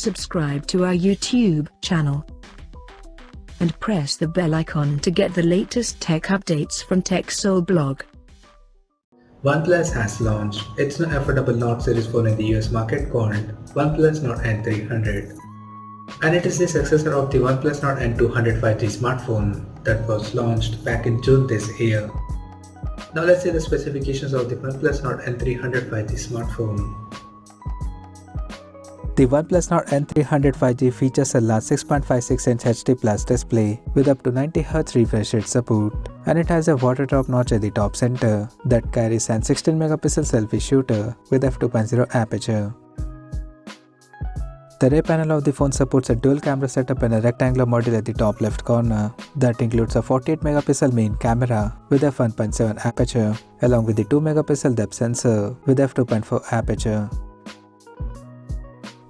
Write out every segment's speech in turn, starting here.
subscribe to our YouTube channel and press the bell icon to get the latest tech updates from TechSole blog. OnePlus has launched its new affordable Nord series phone in the US market called OnePlus Nord N300. And it is the successor of the OnePlus Nord N200 5G smartphone that was launched back in June this year. Now let's see the specifications of the OnePlus Nord N300 5G smartphone. The OnePlus Nord N300 5G features a large 6.56-inch HD Plus display with up to 90Hz refresh rate support, and it has a waterdrop notch at the top center that carries an 16-megapixel selfie shooter with f2.0 aperture. The rear panel of the phone supports a dual camera setup and a rectangular module at the top left corner that includes a 48-megapixel main camera with f1.7 aperture along with the 2-megapixel depth sensor with f2.4 aperture.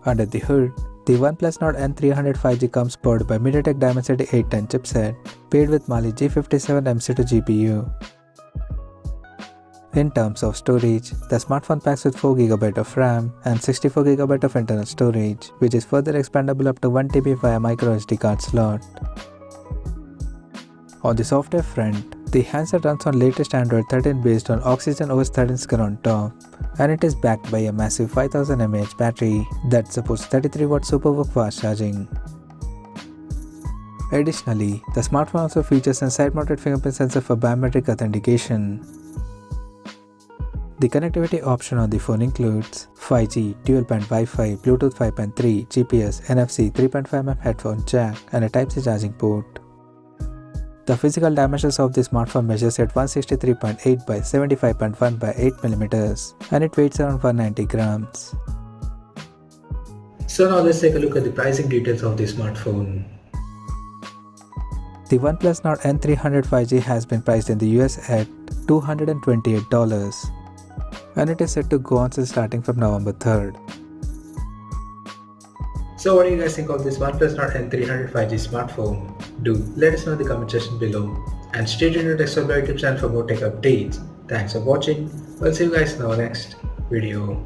Under the hood, the OnePlus Nord N300 5G comes powered by MediaTek Dimensity 810 chipset paired with Mali G57 MC2 GPU. In terms of storage, the smartphone packs with 4GB of RAM and 64GB of internal storage, which is further expandable up to 1TB via microSD card slot. On the software front, the handset runs on latest Android 13 based on Oxygen OS 13 skin on top, and it is backed by a massive 5000 mAh battery that supports 33W superbook fast charging. Additionally, the smartphone also features a side-mounted fingerprint sensor for biometric authentication. The connectivity option on the phone includes 5G, dual-band Wi-Fi, Bluetooth 5.3, GPS, NFC, 3.5mm headphone jack, and a Type-C charging port. The physical dimensions of the smartphone measures at 163.8 by 75.1 by 8mm, and it weighs around 190 grams. So now let's take a look at the pricing details of the smartphone. The OnePlus Nord N300 5G has been priced in the US at $228, and it is set to go on sale starting from November 3rd. So what do you guys think of this OnePlus Nord N300 5G smartphone? Do let us know in the comment section below, and stay tuned to TechSole YouTube channel for more tech updates. Thanks for watching. We'll see you guys in our next video.